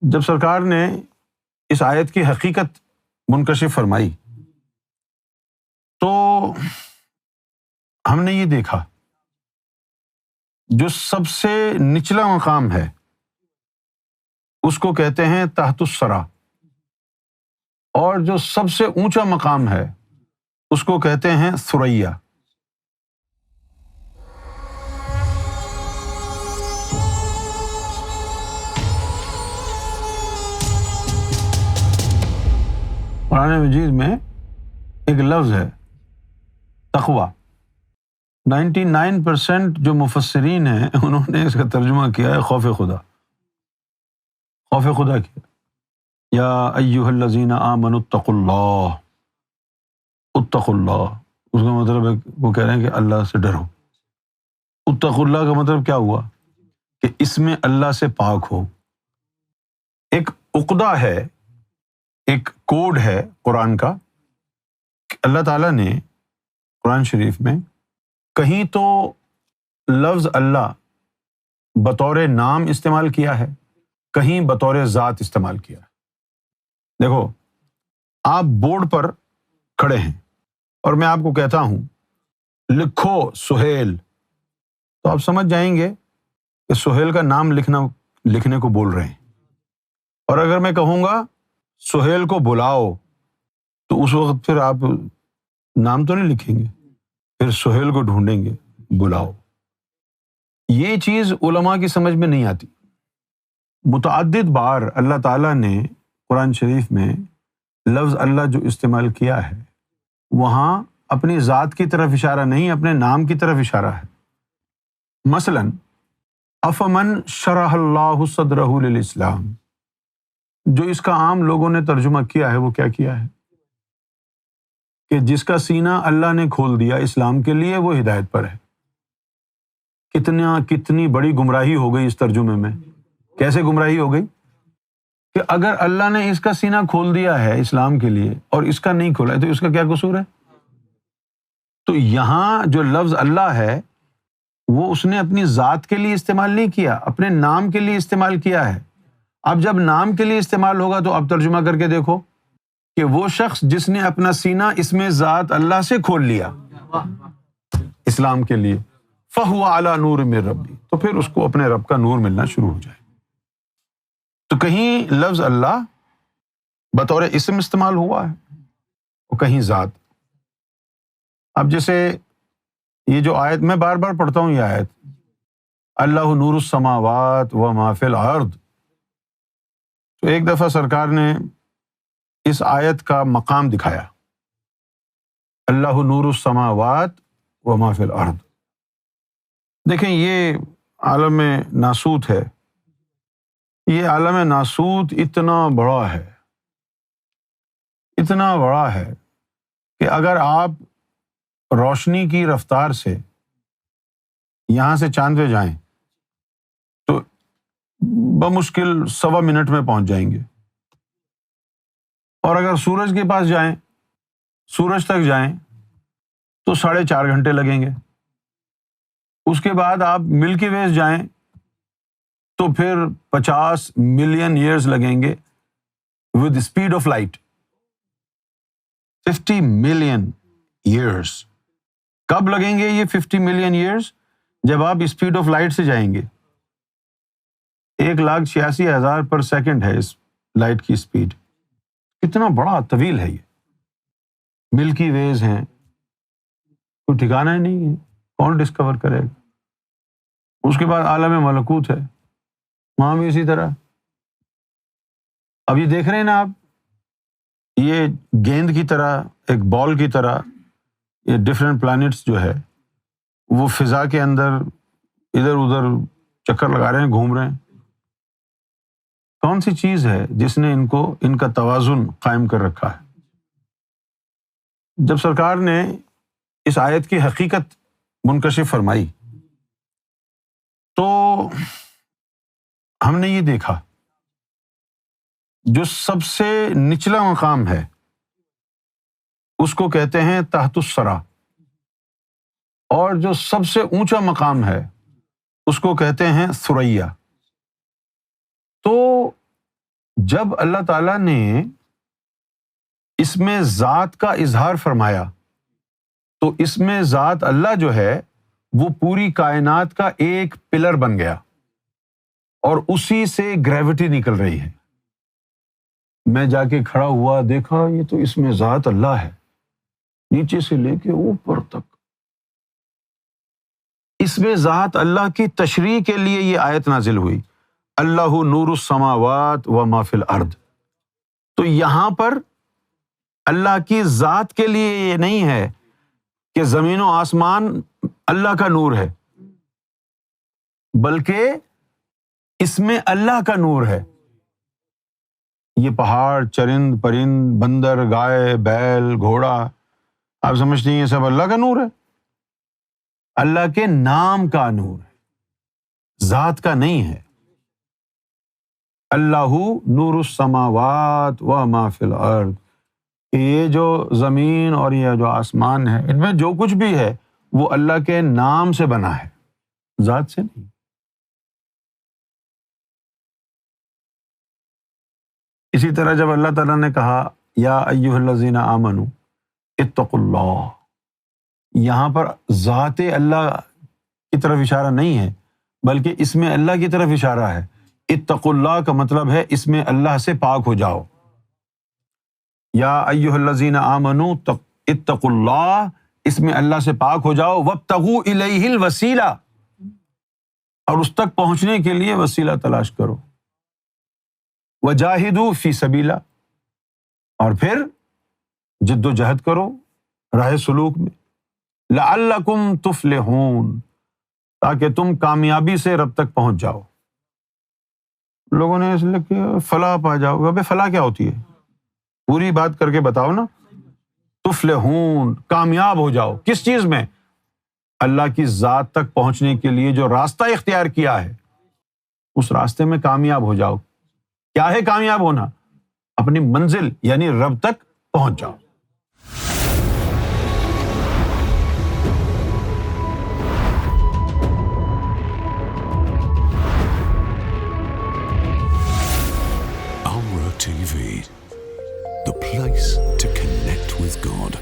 جب سرکار نے اس آیت کی حقیقت منکشف فرمائی تو ہم نے یہ دیکھا جو سب سے نچلا مقام ہے اس کو کہتے ہیں تحت الثری، اور جو سب سے اونچا مقام ہے اس کو کہتے ہیں ثریا۔ قرآن مجید میں ایک لفظ ہے تقویٰ۔ 99% جو مفسرین ہیں انہوں نے اس کا ترجمہ کیا ہے خوف خدا، خوف خدا کیا۔ یا ایھا الذین آمنوا اتقوا اللہ، اتقوا اللہ، اس کا مطلب ہے وہ کہہ رہے ہیں کہ اللہ سے ڈرو۔ اتقوا اللہ کا مطلب کیا ہوا کہ اس میں اللہ سے پاک ہو۔ ایک عقدہ ہے، ایک کوڈ ہے قرآن کا کہ اللہ تعالیٰ نے قرآن شریف میں کہیں تو لفظ اللہ بطور نام استعمال کیا ہے، کہیں بطور ذات استعمال کیا ہے۔ دیکھو، آپ بورڈ پر کھڑے ہیں اور میں آپ کو کہتا ہوں لکھو سہیل، تو آپ سمجھ جائیں گے کہ سہیل کا نام لکھنے کو بول رہے ہیں۔ اور اگر میں کہوں گا سہیل کو بلاؤ تو اس وقت پھر آپ نام تو نہیں لکھیں گے، پھر سہیل کو ڈھونڈیں گے، بلاؤ۔ یہ چیز علماء کی سمجھ میں نہیں آتی۔ متعدد بار اللہ تعالیٰ نے قرآن شریف میں لفظ اللہ جو استعمال کیا ہے وہاں اپنی ذات کی طرف اشارہ نہیں، اپنے نام کی طرف اشارہ ہے۔ مثلا افمن شرح اللہ صدرہ للاسلام، جو اس کا عام لوگوں نے ترجمہ کیا ہے وہ کیا کیا ہے کہ جس کا سینہ اللہ نے کھول دیا اسلام کے لیے وہ ہدایت پر ہے۔ کتنی بڑی گمراہی ہو گئی اس ترجمے میں۔ کیسے گمراہی ہو گئی کہ اگر اللہ نے اس کا سینہ کھول دیا ہے اسلام کے لیے اور اس کا نہیں کھولا ہے تو اس کا کیا قصور ہے؟ تو یہاں جو لفظ اللہ ہے وہ اس نے اپنی ذات کے لیے استعمال نہیں کیا، اپنے نام کے لیے استعمال کیا ہے۔ اب جب نام کے لیے استعمال ہوگا تو اب ترجمہ کر کے دیکھو کہ وہ شخص جس نے اپنا سینہ اس میں ذات اللہ سے کھول لیا اسلام کے لیے، فَهُوَ عَلَى نُورٍ مِّن رَبِّهِ، تو پھر اس کو اپنے رب کا نور ملنا شروع ہو جائے۔ تو کہیں لفظ اللہ بطور اسم استعمال ہوا ہے اور کہیں ذات۔ اب جیسے یہ جو آیت میں بار بار پڑھتا ہوں، یہ آیت اللہ نور السماوات وما فی الارض، تو ایک دفعہ سرکار نے اس آیت کا مقام دکھایا، اللہ نور السماوات وما فی الارض۔ دیکھیں یہ عالم ناسوت ہے، یہ عالم ناسوت اتنا بڑا ہے، اتنا بڑا ہے کہ اگر آپ روشنی کی رفتار سے یہاں سے چاند پہ جائیں تو بمشکل 1.25 منٹ میں پہنچ جائیں گے، اور اگر سورج کے پاس جائیں، سورج تک جائیں تو 4.5 گھنٹے لگیں گے۔ اس کے بعد آپ ملکی ویز جائیں تو پھر 50 ملین ایئرز لگیں گے with speed of light, 50 million years. کب لگیں گے یہ 50 ملین ایئرز؟ جب آپ اسپیڈ آف لائٹ سے جائیں گے۔ 1,86,000 پر سیکنڈ ہے اس لائٹ کی اسپیڈ۔ کتنا بڑا طویل ہے یہ۔ ملکی ویز ہیں، کوئی ٹھکانا ہی نہیں ہے، کون ڈسکور کرے گا؟ اس کے بعد عالم ملکوت ہے، وہاں بھی اسی طرح۔ اب یہ دیکھ رہے ہیں نا آپ، یہ گیند کی طرح، ایک بال کی طرح، یہ ڈفرینٹ پلانٹس جو ہے وہ فضا کے اندر ادھر ادھر چکر لگا رہے ہیں، گھوم رہے ہیں۔ کون سی چیز ہے جس نے ان کا توازن قائم کر رکھا ہے؟ جب سرکار نے اس آیت کی حقیقت منکشف فرمائی تو ہم نے یہ دیکھا جو سب سے نچلا مقام ہے اس کو کہتے ہیں تحت الثری، اور جو سب سے اونچا مقام ہے اس کو کہتے ہیں ثریا۔ تو جب اللہ تعالیٰ نے اس میں ذات کا اظہار فرمایا تو اس میں ذات اللہ جو ہے وہ پوری کائنات کا ایک پلر بن گیا اور اسی سے گریوٹی نکل رہی ہے. میں جا کے کھڑا ہوا، دیکھا یہ تو اس میں ذات اللہ ہے، نیچے سے لے کے اوپر تک. اس میں ذات اللہ کی تشریح کے لیے یہ آیت نازل ہوئی، اللہ نور السماوات و ما فی الارض. تو یہاں پر اللہ کی ذات کے لیے یہ نہیں ہے کہ زمین و آسمان اللہ کا نور ہے، بلکہ اس میں اللہ کا نور ہے. یہ پہاڑ، چرند پرند، بندر، گائے، بیل، گھوڑا، آپ سمجھتے ہیں یہ سب اللہ کا نور ہے؟ اللہ کے نام کا نور ہے، ذات کا نہیں ہے. اللہ نور السماوات و ما فی الارض. یہ جو زمین اور یہ جو آسمان ہے، ان میں جو کچھ بھی ہے وہ اللہ کے نام سے بنا ہے، ذات سے نہیں. اسی طرح جب اللہ تعالیٰ نے کہا یا ایھا الذین آمنوا اتقوا اللہ، یہاں پر ذات اللہ کی طرف اشارہ نہیں ہے بلکہ اس میں اللہ کی طرف اشارہ ہے. اتقوا اللہ کا مطلب ہے اس میں اللہ سے پاک ہو جاؤ. یا ایھا الذین آمنوا اتقوا اللہ، اس میں اللہ سے پاک ہو جاؤ. وابتغوا الیہ الوسیلہ، اور اس تک پہنچنے کے لیے وسیلہ تلاش کرو. وجاہدوا فی سبیلہ، اور پھر جد و جہد کرو راہ سلوک میں. لعلکم تفلحون، تاکہ تم کامیابی سے رب تک پہنچ جاؤ. لوگوں نے اس لیے کہ فلاح پا جاؤ. ابے فلاح کیا ہوتی ہے؟ پوری بات کر کے بتاؤ نا. تفلحون، کامیاب ہو جاؤ. کس چیز میں؟ اللہ کی ذات تک پہنچنے کے لیے جو راستہ اختیار کیا ہے اس راستے میں کامیاب ہو جاؤ. کیا ہے کامیاب ہونا؟ اپنی منزل یعنی رب تک پہنچ جاؤ. Amra TV, the place to connect with God.